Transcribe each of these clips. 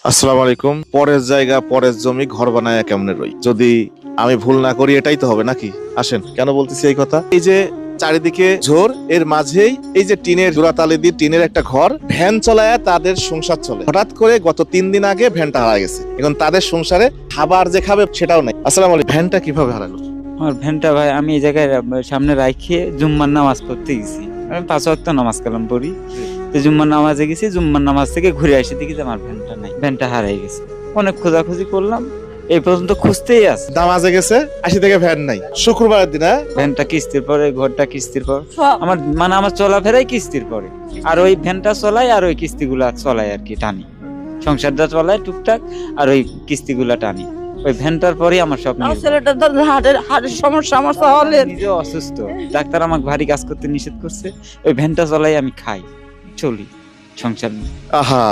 আসসালামু আলাইকুম। পরের জায়গা পরের জমি ঘর বানায় কেমনে রই, যদি আমি ভুল না করি এটাই তো হবে নাকি? আসেন, কেন বলতেছি এই কথা, এই যে চারিদিকে ঝোর, এর মাঝেই এই যে টিনের জোড়াতালি দিয়ে টিনের একটা ঘর, ভ্যান চলায় তাদের সংসার চলে। হঠাৎ করে গত 3 দিন আগে ভ্যানটা হারা গেছে। এখন তাদের সংসারে খাবার যে খাবে সেটাও নাই। আসসালামু আলাইকুম। ভ্যানটা কিভাবে হারালো? আমার ভ্যানটা ভাই আমি এই জায়গায় সামনে রাখিয়ে জুম্মার নামাজ পড়তে গেছি। আমি 5 ওয়াক্ত নামাজ কালাম পড়ি। তো জুম্মার নামাজে গেছি, জুম্মার নামাজ থেকে ঘুরে আসি, দেখি যে আমার ভ্যানটা নাই, ভ্যানটা হারাই গেছে। অনেক খোঁজাখুঁজি করলাম, এই পর্যন্ত খুঁজতেই আছে। নামাজে গেছে, 80 থেকে ভ্যান নাই। শুক্রবারের দিন ভ্যানটা কিস্তির পরে, ঘরটা কিস্তির পর, আমার চলাফেরাই কিস্তির পরে। আর ওই ভ্যানটা চলাই আর ওই কিস্তিগুলা চলাই আর কি, টানি সংসারটা চলাই টুকটাক, আর ওই কিস্তিগুলা টানি। ওই ভ্যানটার পরে আমার স্বপ্ন। ছেলেটার তো হার্টের সমস্যা, আমার হলে নিজে অসুস্থ, ডাক্তার আমাকে ভারী কাজ করতে নিষেধ করছে। ওই ভ্যানটা চলাই আমি খাই, চলি, সংসার নিয়ে। আহা,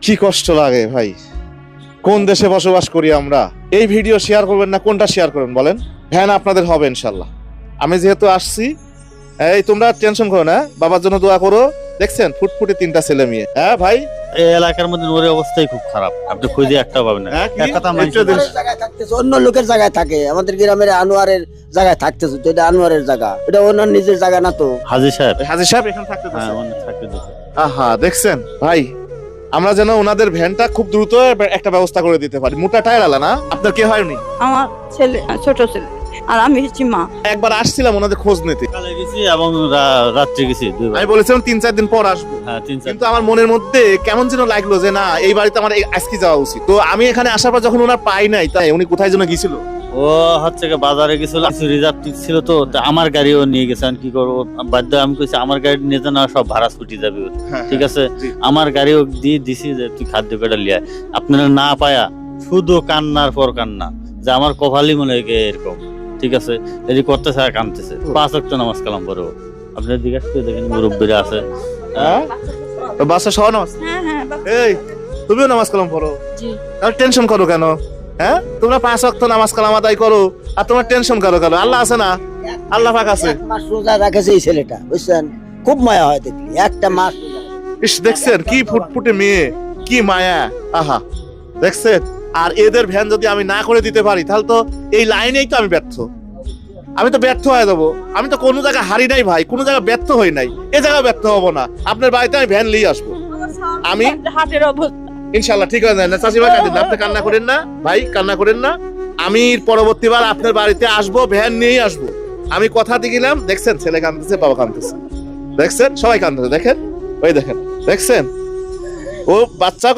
কি কষ্ট লাগে ভাই। কোন দেশে বসবাস করি আমরা? এই ভিডিও শেয়ার করবেন না, কোনটা শেয়ার করবেন বলেন? ভ্যান আপনাদের হবে ইনশাল্লাহ। আমি যেহেতু আসছি, এই তোমরা টেনশন করো না, বাবার জন্য দোয়া করো। দেখছেন ফুটফুটে 3টা ছেলে মেয়ে। হ্যাঁ ভাই, এই এলাকার মধ্যে নোরের অবস্থাই খুব খারাপ, আপনি খুঁজে একটা পাবেন না। এক কথা অন্য লোকের জায়গায় থাকে, আমাদের গ্রামের আনোয়ারের জায়গায় থাকতেছে, তো এটা আনোয়ারের জায়গা, এটা ওনার নিজের জায়গা না তো। হাজী সাহেব, হাজী সাহেব এখানে থাকতে হ্যাঁ ওখানে থাকতে দিতে। আহা, দেখছেন ভাই, আমরা যেন ওনাদের ভ্যানটা খুব দ্রুত একটা ব্যবস্থা করে দিতে পারি। মোটা টায়ার আলা না, আপনার কে হয়নি? আমার ছেলে, ছোট ছেলে, আর আমি হচ্ছি মা। একবার আসছিলাম ওনাদের খোঁজ নিতে, সকালে গেছি এবং রাত্রে গেছি দুইবার। আমি বলেছিলাম 3-4 দিন পর আসবো। হ্যাঁ 3-4 কিন্তু আমার মনের মধ্যে কেমন যেন লাগলো যে না, এই বাড়িতে আমার আজকে যাওয়া উচিত। তো আমি এখানে আসার পর যখন ওনার পাই নাই, তাই উনি কোথায় যেন গিয়েছিল। ও হচ্ছে কি বাজারে গেছিল, কিছু রিজার্ভ ছিল তো, তা আমার গাড়িও নিয়ে গেছে। আমি কি করবো, বাধ্য আমি কইছি আমার গাড়ি নিয়ে যান, সব ভাড়া ছুটি যাবে ওর। ঠিক আছে, আমার গাড়িও দিয়ে দিছি যে তুই খাদ্য কেটে লিয়া। আপনারা না পায়া শুধু কান্নার পর কান্না, যে আমার কপালই মনে হয় এরকম। ঠিক আছে, এটি করতেছে আর কানতেছে। 5 ওয়াক্ত নামাজ কালাম পড়ো, আপনার জিজ্ঞাসা করে দেখেন মুরব্বীরা আছে। হ্যাঁ, বাসা সহ নামাজ। হ্যাঁ হ্যাঁ এই তুমিও নামাজ কালাম পড়ো? জি। আর টেনশন করো কেন? হ্যাঁ, তোমরা 5 ওয়াক্ত নামাজ কালাম আদায় করো, আর তোমার টেনশন করো কেন? আল্লাহ আছে না, আল্লাহ পাক আছে। 1 মাস রোজা রাখেছে এই ছেলেটা, বুঝছেন? খুব মায়া হয় দেখলি, একটা মাস রোজা। ইস, দেখছেন কি ফুটফুটে মেয়ে, কি মায়া। আহা, দেখছেন? আর এদের ভ্যান যদি আমি না করে দিতে পারি, তাহলে তো এই লাইনেই তো আমি ব্যর্থ। আমি তো ব্যর্থ হয়ে যাবো। আমি তো কোনো জায়গায় হারি নাই ভাই, কোনো জায়গায় ব্যর্থ হই নাই, এ জায়গায় ব্যর্থ হবো না। আপনার বাড়িতে আমি ভ্যান নিয়ে আসবো। আমি হার্টের অবস্থা ইনশাল্লাহ ঠিক হয়ে যায় না। চাষি ভাই কাঁদেন না, আপনি কান্না করেন না ভাই, কান্না করেন না। আমি পরবর্তীবার আপনার বাড়িতে আসবো, ভ্যান নিয়েই আসবো। আমি কথা দিয়ে গেলাম। দেখছেন ছেলে কাঁদতেছে, বাবা কাঁদতেছে, দেখছেন সবাই কাঁদতেছে। দেখেন, ওই দেখেন, দেখছেন ও বাচ্চা